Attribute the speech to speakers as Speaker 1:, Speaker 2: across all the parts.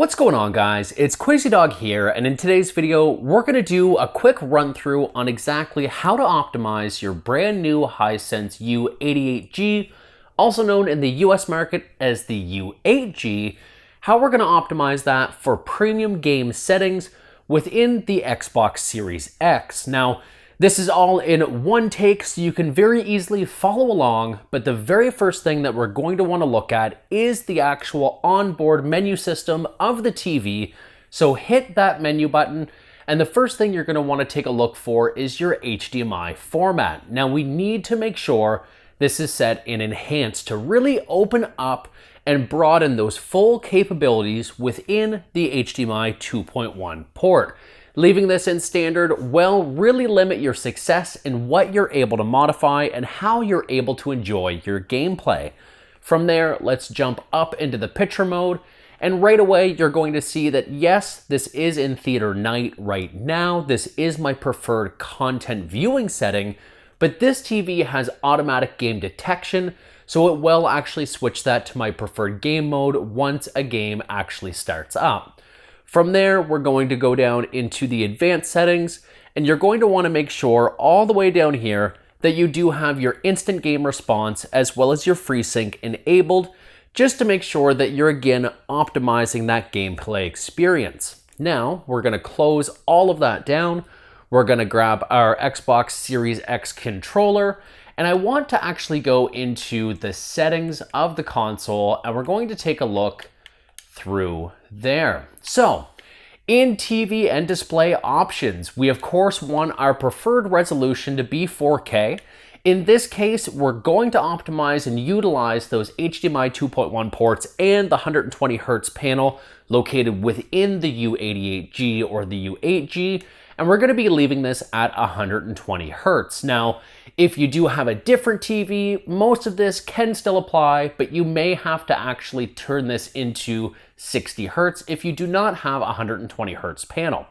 Speaker 1: What's going on, guys? It's Crazy Dog here, and in today's video we're going to do a quick run through on exactly how to optimize your brand new Hisense U88G, also known in the US market as the U8G, how we're going to optimize that for premium game settings within the Xbox Series X. Now, this is all in one take, so you can very easily follow along, but the very first thing that we're going to want to look at is the actual onboard menu system of the TV. So hit that menu button, and the first thing you're going to want to take a look for is your HDMI format. Now, we need to make sure this is set in enhanced to really open up and broaden those full capabilities within the HDMI 2.1 port. Leaving this in standard will really limit your success in what you're able to modify and how you're able to enjoy your gameplay. From there, let's jump up into the picture mode, and right away you're going to see that yes, this is in theater night right now. This is my preferred content viewing setting, but this TV has automatic game detection, so it will actually switch that to my preferred game mode once a game actually starts up. From there, we're going to go down into the advanced settings, and you're going to want to make sure all the way down here that you do have your instant game response as well as your FreeSync enabled, just to make sure that you're again optimizing that gameplay experience. Now, we're going to close all of that down. We're going to grab our Xbox Series X controller, and I want to actually go into the settings of the console, and we're going to take a look through there. So in TV and display options, we of course want our preferred resolution to be 4K. In this case, we're going to optimize and utilize those HDMI 2.1 ports and the 120 Hz panel located within the U88G or the U8G, and we're going to be leaving this at 120 Hz. Now, if you do have a different TV, most of this can still apply, but you may have to actually turn this into 60 Hz if you do not have a 120 Hz panel.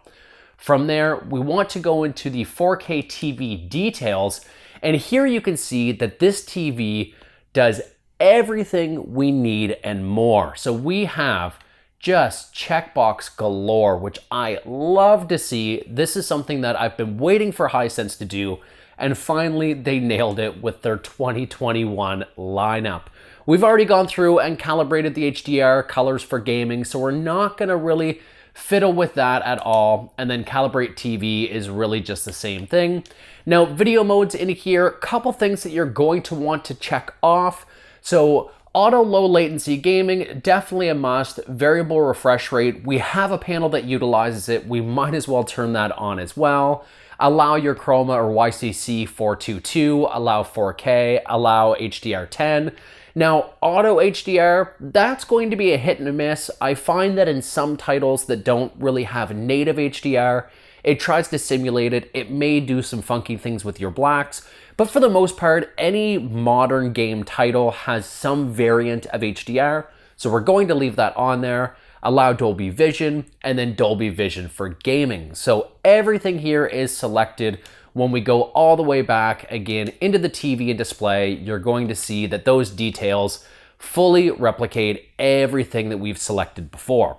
Speaker 1: From there, we want to go into the 4K TV details, and here you can see that this TV does everything we need and more. So we have just checkbox galore, which I love to see. This is something that I've been waiting for Hisense to do, and finally they nailed it with their 2021 lineup. We've already gone through and calibrated the HDR colors for gaming, so we're not gonna really fiddle with that at all. And then calibrate TV is really just the same thing. Now, video modes in here, a couple things that you're going to want to check off. So auto low latency gaming, definitely a must. Variable refresh rate, we have a panel that utilizes it. We might as well turn that on as well. Allow your chroma or YCC 422, allow 4K, allow HDR10. Now, auto HDR, that's going to be a hit and a miss. I find that in some titles that don't really have native HDR, it tries to simulate it. It may do some funky things with your blacks, but for the most part, any modern game title has some variant of HDR, so we're going to leave that on there. Allow Dolby Vision, and then Dolby Vision for gaming. So everything here is selected. When we go all the way back again into the TV and display, you're going to see that those details fully replicate everything that we've selected before.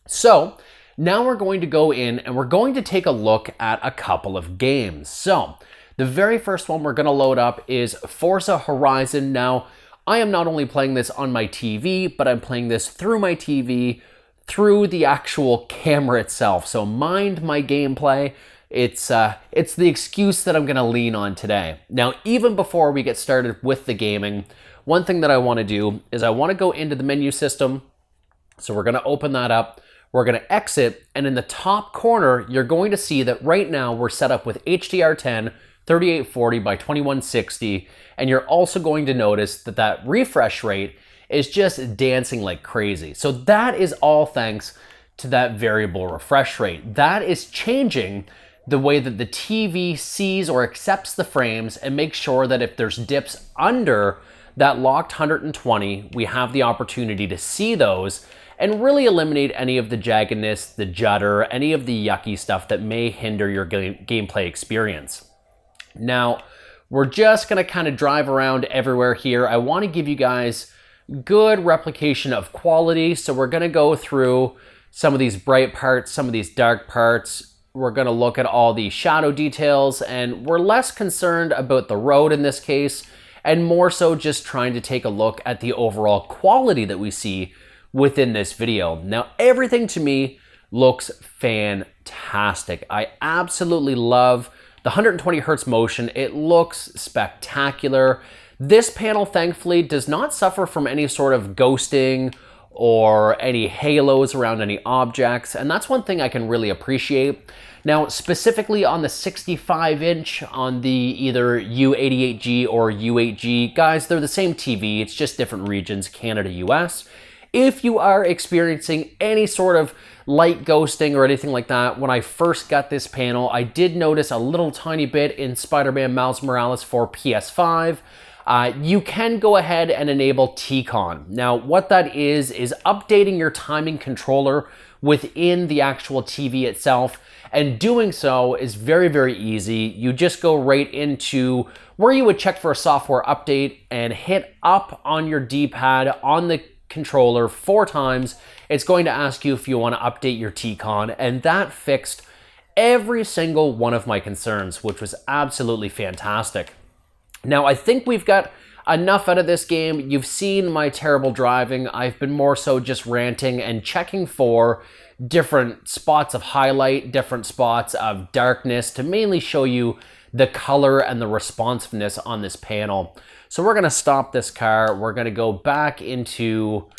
Speaker 1: So now we're going to go in and we're going to take a look at a couple of games. So the very first one we're going to load up is Forza Horizon. Now, I am not only playing this on my TV, but I'm playing this through my TV, through the actual camera itself. So mind my gameplay. It's the excuse that I'm gonna lean on today. Now, even before we get started with the gaming, one thing that I wanna do is I wanna go into the menu system. So we're gonna open that up. We're gonna exit, and in the top corner, you're going to see that right now we're set up with HDR10, 3840 by 2160, and you're also going to notice that that refresh rate is just dancing like crazy. So that is all thanks to that variable refresh rate. That is changing the way that the TV sees or accepts the frames and makes sure that if there's dips under that locked 120, we have the opportunity to see those and really eliminate any of the jaggedness, the judder, any of the yucky stuff that may hinder your gameplay experience. Now, we're just gonna kind of drive around everywhere here. I wanna give you guys good replication of quality, so we're gonna go through some of these bright parts, some of these dark parts. We're going to look at all the shadow details, and we're less concerned about the road in this case, and more so just trying to take a look at the overall quality that we see within this video. Now, everything to me looks fantastic. I absolutely love the 120 hertz motion. It looks spectacular. This panel, thankfully, does not suffer from any sort of ghosting or any halos around any objects, and that's one thing I can really appreciate. Now, specifically on the 65-inch on the either U88G or U8G, guys, they're the same TV, it's just different regions, Canada, US. If you are experiencing any sort of light ghosting or anything like that, when I first got this panel, I did notice a little tiny bit in Spider-Man Miles Morales for PS5. You can go ahead and enable T-Con. Now, what that is updating your timing controller within the actual TV itself, and doing so is very, very easy. You just go right into where you would check for a software update and hit up on your D-pad on the controller 4 times. It's going to ask you if you want to update your T-Con, and that fixed every single one of my concerns, which was absolutely fantastic. Now, I think we've got enough out of this game. You've seen my terrible driving. I've been more so just ranting and checking for different spots of highlight, different spots of darkness to mainly show you the color and the responsiveness on this panel. So we're going to stop this car. We're going to go back into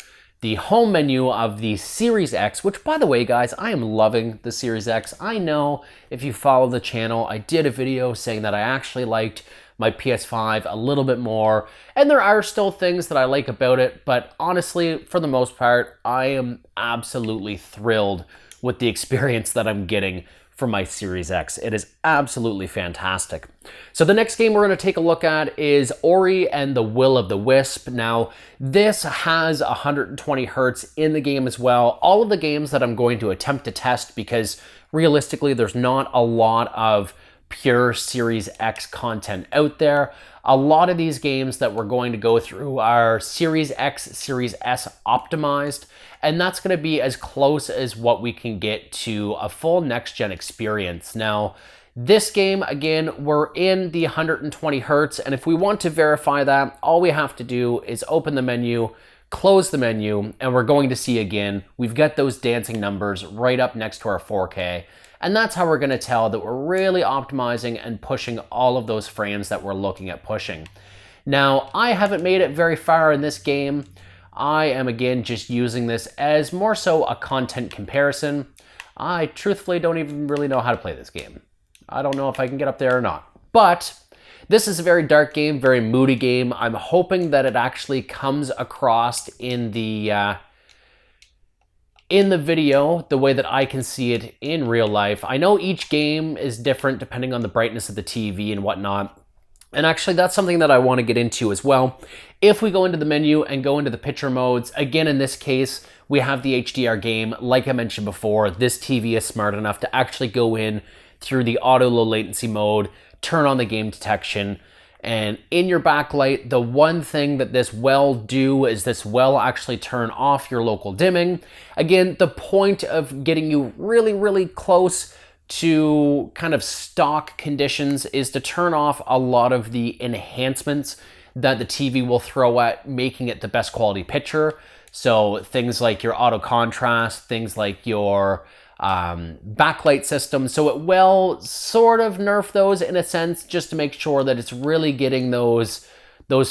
Speaker 1: the home menu of the Series X, which, by the way, guys, I am loving the Series X. I know if you follow the channel, I did a video saying that I actually liked my PS5 a little bit more, and there are still things that I like about it, but honestly, for the most part, I am absolutely thrilled with the experience that I'm getting from my Series X. It is absolutely fantastic. So the next game we're going to take a look at is Ori and the Will of the Wisp. Now, this has 120 hertz in the game as well. All of the games that I'm going to attempt to test, because realistically, there's not a lot of pure Series X content out there. A lot of these games that we're going to go through are Series X, Series S optimized, and that's going to be as close as what we can get to a full next-gen experience. Now, this game, again, we're in the 120 hertz, and if we want to verify that, all we have to do is open the menu, close the menu, and we're going to see again, we've got those dancing numbers right up next to our 4K. And that's how we're going to tell that we're really optimizing and pushing all of those frames that we're looking at pushing. Now, I haven't made it very far in this game. I am, again, just using this as more so a content comparison. I truthfully don't even really know how to play this game. I don't know if I can get up there or not. But this is a very dark game, very moody game. I'm hoping that it actually comes across in the video the way that I can see it in real life. I know each game is different depending on the brightness of the TV and whatnot. And actually, that's something that I want to get into as well. If we go into the menu and go into the picture modes, again, in this case, we have the HDR game. Like I mentioned before, this TV is smart enough to actually go in through the auto low latency mode, turn on the game detection, and in your backlight, the one thing that this will do is this will actually turn off your local dimming. Again, the point of getting you really, really close to kind of stock conditions is to turn off a lot of the enhancements that the TV will throw at making it the best quality picture. So things like your auto contrast, things like your backlight system. So it will sort of nerf those in a sense, just to make sure that it's really getting those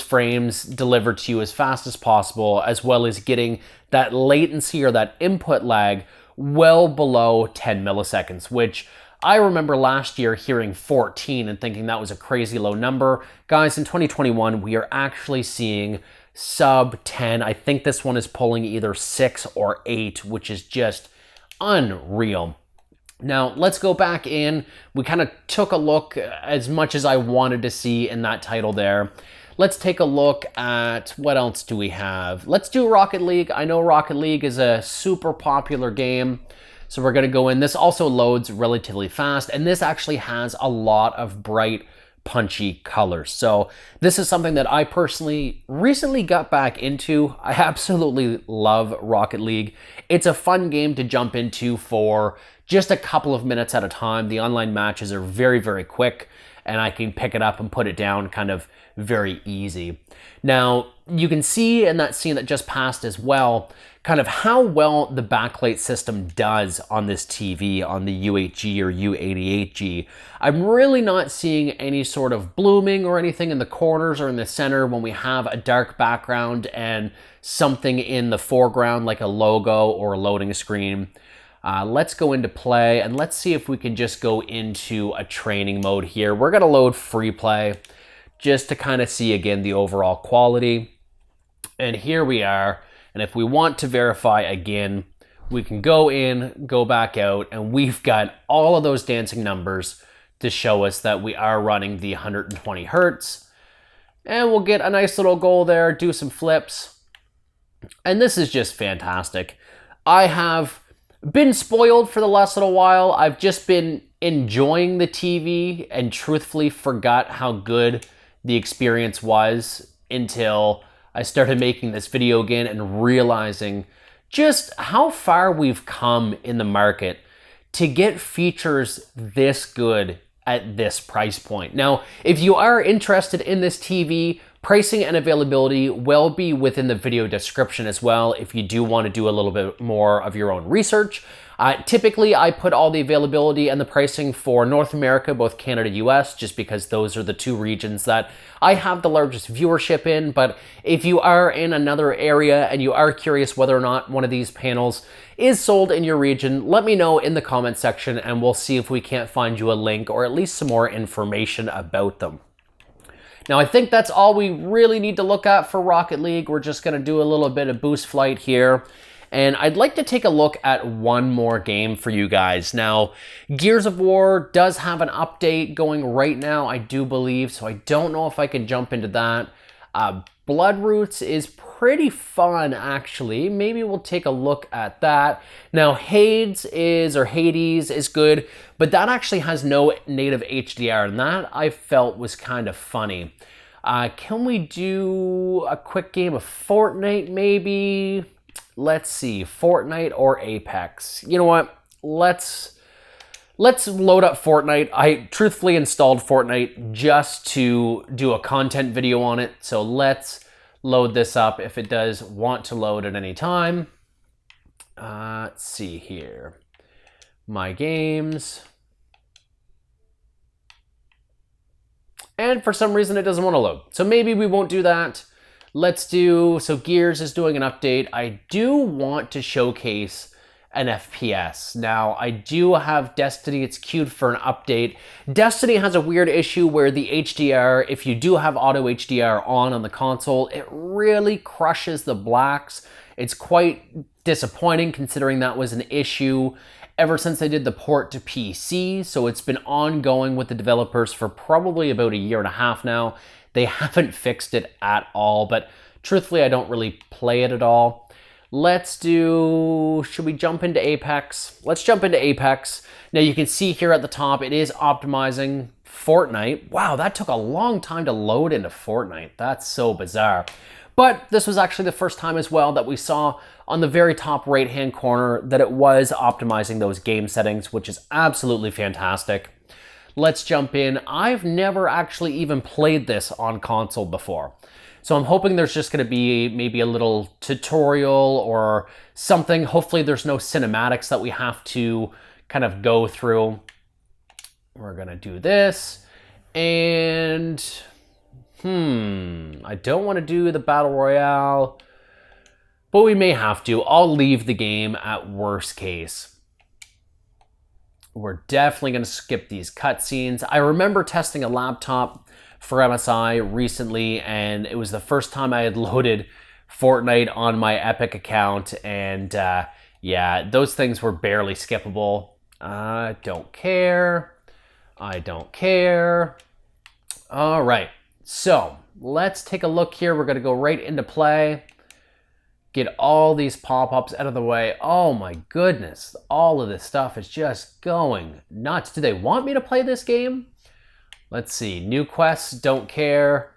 Speaker 1: frames delivered to you as fast as possible, as well as getting that latency or that input lag well below 10 milliseconds, which I remember last year hearing 14 and thinking that was a crazy low number. Guys, in 2021, we are actually seeing sub 10. I think this one is pulling either 6 or 8, which is just unreal. Now, let's go back in. We kind of took a look as much as I wanted to see in that title there. Let's take a look at what else do we have. Let's do Rocket League. I know Rocket League is a super popular game, so we're going to go in. This also loads relatively fast, and this actually has a lot of bright punchy colors. So this is something that I personally recently got back into. I absolutely love Rocket League. It's a fun game to jump into for just a couple of minutes at a time. The online matches are very, very quick, and I can pick it up and put it down kind of very easy. Now, you can see in that scene that just passed as well, kind of how well the backlight system does on this TV, on the U8G or U88G. I'm really not seeing any sort of blooming or anything in the corners or in the center when we have a dark background and something in the foreground like a logo or a loading screen. Let's go into play and let's see if we can just go into a training mode here. We're gonna load free play just to kind of see again the overall quality. And here we are. And if we want to verify again, we can go in, go back out, and we've got all of those dancing numbers to show us that we are running the 120 Hertz. And we'll get a nice little goal there, do some flips. And this is just fantastic. I have been spoiled for the last little while. I've just been enjoying the TV and truthfully forgot how good the experience was until I started making this video again and realizing just how far we've come in the market to get features this good at this price point. Now, if you are interested in this TV, pricing and availability will be within the video description as well if you do want to do a little bit more of your own research. Typically, I put all the availability and the pricing for North America, both Canada, US, just because those are the two regions that I have the largest viewership in. But if you are in another area and you are curious whether or not one of these panels is sold in your region, let me know in the comment section and we'll see if we can't find you a link or at least some more information about them. Now, I think that's all we really need to look at for Rocket League. We're just going to do a little bit of boost flight here. And I'd like to take a look at one more game for you guys. Now, Gears of War does have an update going right now, I do believe, so I don't know if I can jump into that. Bloodroots is pretty fun, actually. Maybe we'll take a look at that. Now, Hades is good, but that actually has no native HDR, and that I felt was kind of funny. Can we do a quick game of Fortnite, maybe? Let's see, Fortnite or Apex. You know what? Let's load up Fortnite. I truthfully installed Fortnite just to do a content video on it. So let's load this up if it does want to load at any time. Let's see here. My games. And for some reason it doesn't want to load. So maybe we won't do that. So Gears is doing an update. I do want to showcase an FPS. Now, I do have Destiny, it's queued for an update. Destiny has a weird issue where the HDR, if you do have auto HDR on the console, it really crushes the blacks. It's quite disappointing considering that was an issue ever since they did the port to PC. So it's been ongoing with the developers for probably about a year and a half now. They haven't fixed it at all, but truthfully, I don't really play it at all. Should we jump into Apex? Let's jump into Apex. Now you can see here at the top, it is optimizing Fortnite. Wow, that took a long time to load into Fortnite. That's so bizarre. But this was actually the first time as well that we saw on the very top right-hand corner that it was optimizing those game settings, which is absolutely fantastic. Let's jump in. I've never actually even played this on console before. So I'm hoping there's just going to be maybe a little tutorial or something. Hopefully there's no cinematics that we have to kind of go through. We're going to do this. And, I don't want to do the Battle Royale, but we may have to. I'll leave the game at worst case. We're definitely going to skip these cutscenes. I remember testing a laptop for MSI recently, and it was the first time I had loaded Fortnite on my Epic account, and yeah, those things were barely skippable. I don't care. All right, so let's take a look here. We're going to go right into play. Get all these pop-ups out of the way. Oh my goodness, all of this stuff is just going nuts. Do they want me to play this game? Let's see, new quests, don't care.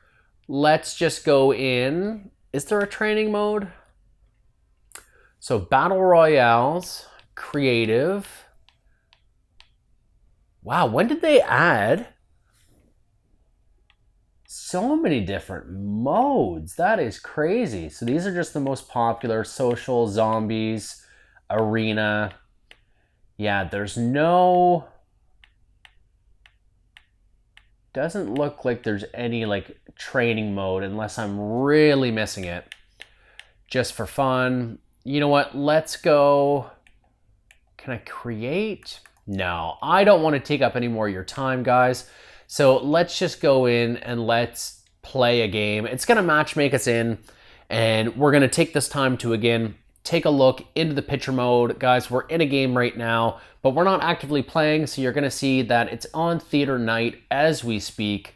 Speaker 1: Let's just go in. Is there a training mode? So Battle Royales, Creative. Wow, when did they add so many different modes? That is crazy. So these are just the most popular: social, zombies, arena. Yeah, there's no... Doesn't look like there's any like training mode unless I'm really missing it. Just for fun. You know what? Let's go. Can I create? No, I don't want to take up any more of your time, guys. So let's just go in and let's play a game. It's going to match make us in, and we're going to take this time to, again, take a look into the picture mode. Guys, we're in a game right now, but we're not actively playing, so you're going to see that it's on theater night as we speak,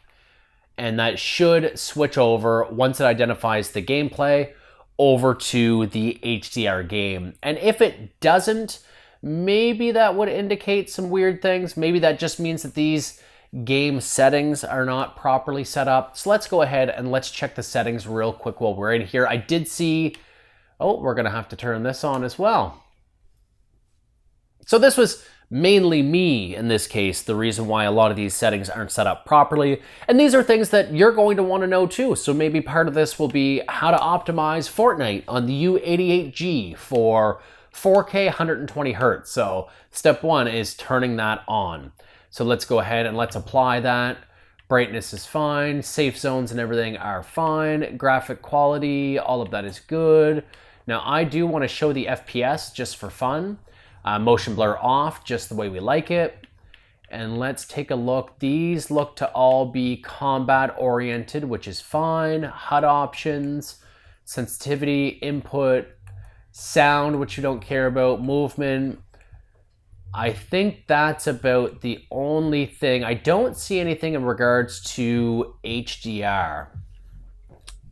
Speaker 1: and that should switch over once it identifies the gameplay over to the HDR game. And if it doesn't, maybe that would indicate some weird things. Maybe that just means that these game settings are not properly set up. So let's go ahead and let's check the settings real quick while we're in here. I did see... Oh, we're going to have to turn this on as well. So this was mainly me, in this case, the reason why a lot of these settings aren't set up properly. And these are things that you're going to want to know too. So maybe part of this will be how to optimize Fortnite on the U88G for 4K 120 Hz. So step one is turning that on. So let's go ahead and let's apply that. Brightness is fine. Safe zones and everything are fine. Graphic quality, all of that is good. Now I do want to show the FPS just for fun. Motion blur off, just the way we like it. And let's take a look. These look to all be combat oriented, which is fine. HUD options, sensitivity, input, sound, which you don't care about, movement. I think that's about the only thing. I don't see anything in regards to HDR.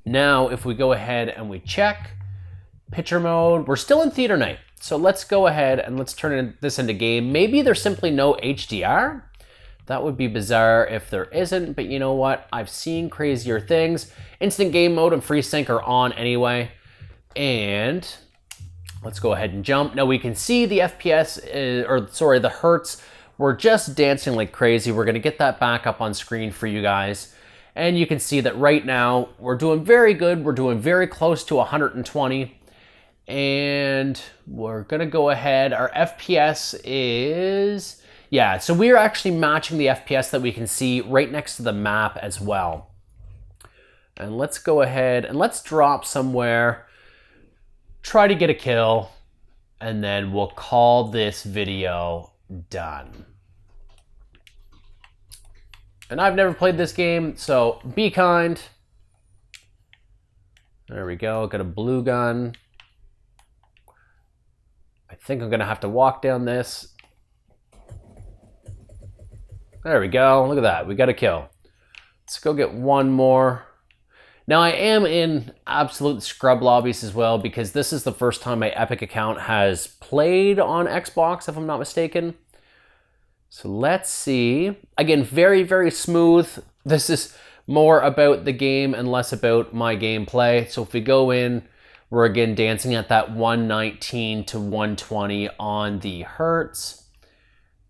Speaker 1: Now, if we go ahead and we check picture mode, we're still in theater night. So let's go ahead and let's turn this into game. Maybe there's simply no HDR. That would be bizarre if there isn't, but you know what? I've seen crazier things. Instant game mode and FreeSync are on anyway. And let's go ahead and jump. Now we can see the FPS, the hertz. We're just dancing like crazy. We're gonna get that back up on screen for you guys. And you can see that right now, we're doing very good. We're doing very close to 120. And we're gonna go ahead. Our FPS is, yeah, so we're actually matching the FPS that we can see right next to the map as well. And let's go ahead and let's drop somewhere, try to get a kill, and then we'll call this video done. And I've never played this game, so be kind. There we go, got a blue gun. I think I'm gonna have to walk down this. There we go, look at that, we got a kill. Let's go get one more. Now I am in absolute scrub lobbies as well because this is the first time my Epic account has played on Xbox, if I'm not mistaken. So let's see. Again, very, very smooth. This is more about the game and less about my gameplay. So if we go in, we're again dancing at that 119 to 120 on the hertz.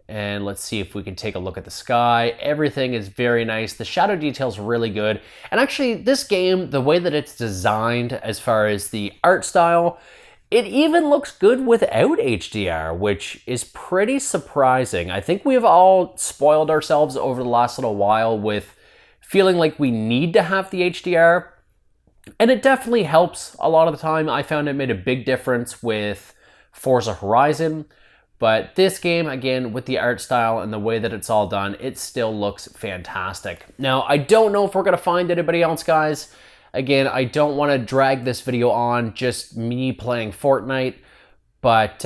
Speaker 1: And let's see if we can take a look at the sky. Everything is very nice. The shadow detail is really good. And actually this game, the way that it's designed as far as the art style, it even looks good without HDR, which is pretty surprising. I think we've all spoiled ourselves over the last little while with feeling like we need to have the HDR. And it definitely helps a lot of the time. I found it made a big difference with Forza Horizon. But this game, again, with the art style and the way that it's all done, it still looks fantastic. Now, I don't know if we're gonna find anybody else, guys. Again, I don't wanna drag this video on, just me playing Fortnite. But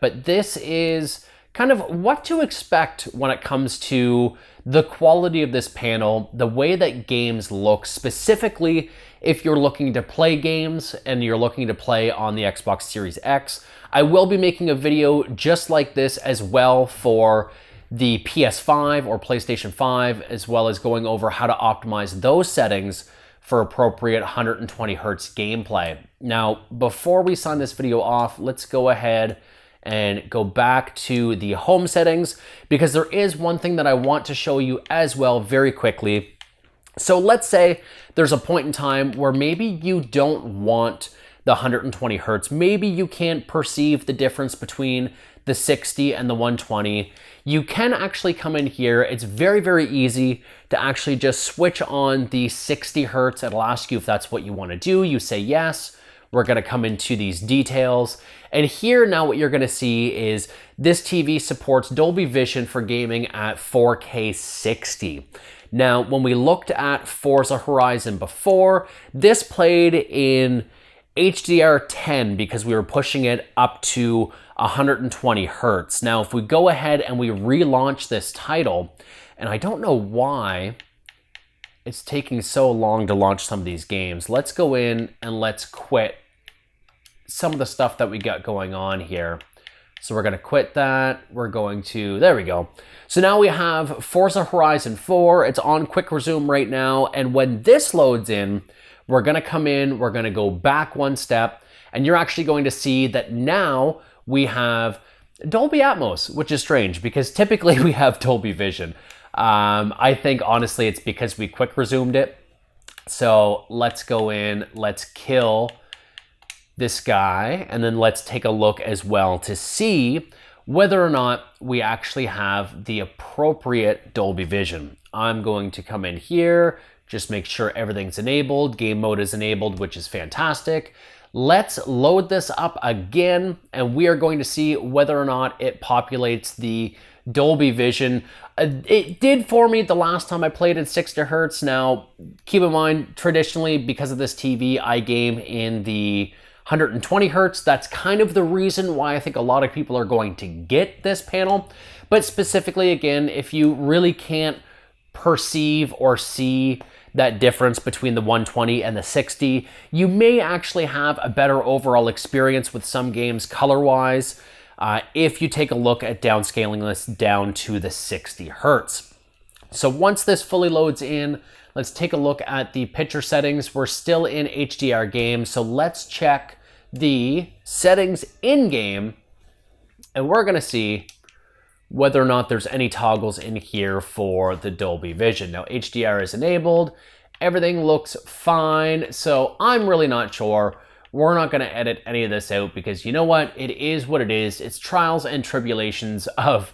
Speaker 1: this is kind of what to expect when it comes to the quality of this panel, the way that games look, specifically if you're looking to play games and you're looking to play on the Xbox Series X. I will be making a video just like this as well for the PS5 or PlayStation 5, as well as going over how to optimize those settings for appropriate 120 hertz gameplay. Now, before we sign this video off, let's go ahead and go back to the home settings, because there is one thing that I want to show you as well very quickly. So let's say there's a point in time where maybe you don't want the 120 hertz. Maybe you can't perceive the difference between the 60 and the 120. You can actually come in here. It's very, very easy to actually just switch on the 60 hertz. It'll ask you if that's what you want to do. You say yes. We're going to come into these details. And here now what you're going to see is this TV supports Dolby Vision for gaming at 4K 60. Now, when we looked at Forza Horizon before, this played in HDR10 because we were pushing it up to 120 hertz. Now, if we go ahead and we relaunch this title, and I don't know why it's taking so long to launch some of these games. Let's go in and let's quit some of the stuff that we got going on here. So we're going to quit that. We're going to, there we go. So now we have Forza Horizon 4. It's on quick resume right now. And when this loads in, we're going to come in, we're going to go back one step, and you're actually going to see that now we have Dolby Atmos, which is strange because typically we have Dolby Vision. I think honestly it's because we quick resumed it. So let's go in, let's kill this guy, and then let's take a look as well to see whether or not we actually have the appropriate Dolby Vision. I'm going to come in here, just make sure everything's enabled. Game mode is enabled, which is fantastic. Let's load this up again, and we are going to see whether or not it populates the Dolby Vision. It did for me the last time I played at 60 hertz. Now, keep in mind, traditionally, because of this TV, I game in the 120 hertz. That's kind of the reason why I think a lot of people are going to get this panel. But specifically, again, if you really can't perceive or see that difference between the 120 and the 60, you may actually have a better overall experience with some games color-wise if you take a look at downscaling this down to the 60 hertz. So once this fully loads in, let's take a look at the picture settings. We're still in HDR game, so let's check the settings in-game, and we're gonna see whether or not there's any toggles in here for the Dolby Vision. Now, HDR is enabled, everything looks fine, so I'm really not sure. We're not gonna edit any of this out because you know what? It is what it is. It's trials and tribulations of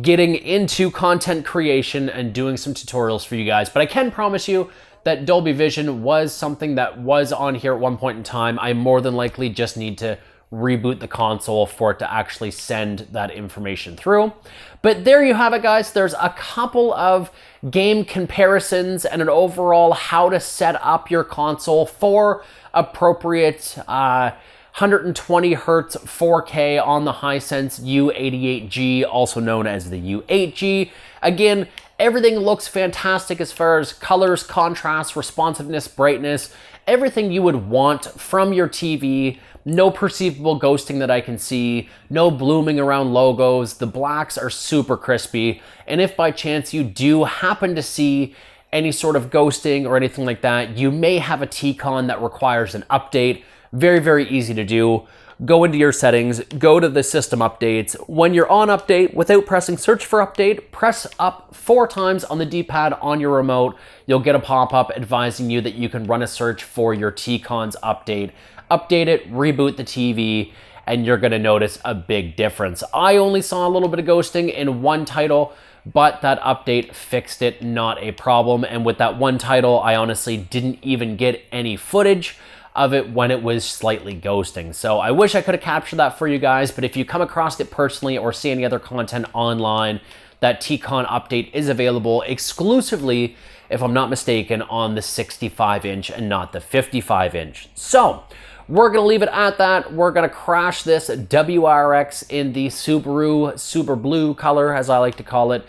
Speaker 1: getting into content creation and doing some tutorials for you guys. But I can promise you that Dolby Vision was something that was on here at one point in time. I more than likely just need to reboot the console for it to actually send that information through. But there you have it, guys. There's a couple of game comparisons and an overall how to set up your console for appropriate 120 hertz 4K on the Hisense U88G, also known as the U8G. Again, everything looks fantastic as far as colors, contrast, responsiveness, brightness, everything you would want from your TV. No perceivable ghosting that I can see, no blooming around logos. The blacks are super crispy. And if by chance you do happen to see any sort of ghosting or anything like that, you may have a T-Con that requires an update. Very, very easy to do. Go into your settings, go to the system updates. When you're on update, without pressing search for update, press up 4 times on the D-pad on your remote. You'll get a pop-up advising you that you can run a search for your T-Con's update. Update it, reboot the TV, and you're gonna notice a big difference. I only saw a little bit of ghosting in one title, but that update fixed it, not a problem. And with that one title, I honestly didn't even get any footage of it when it was slightly ghosting. So I wish I could have captured that for you guys, but if you come across it personally or see any other content online, that T-Con update is available exclusively, if I'm not mistaken, on the 65-inch and not the 55-inch. So we're gonna leave it at that. We're gonna crash this WRX in the Subaru Super Blue color, as I like to call it.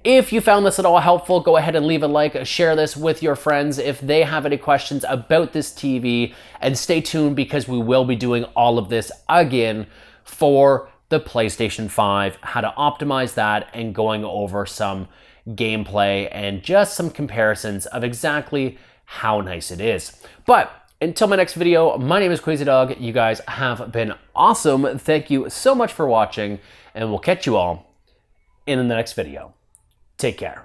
Speaker 1: If you found this at all helpful, go ahead and leave a like, share this with your friends if they have any questions about this TV, and stay tuned because we will be doing all of this again for the the PlayStation 5, how to optimize that, and going over some gameplay and just some comparisons of exactly how nice it is. But until my next video, my name is Crazy Dog. You guys have been awesome. Thank you so much for watching, and we'll catch you all in the next video. Take care.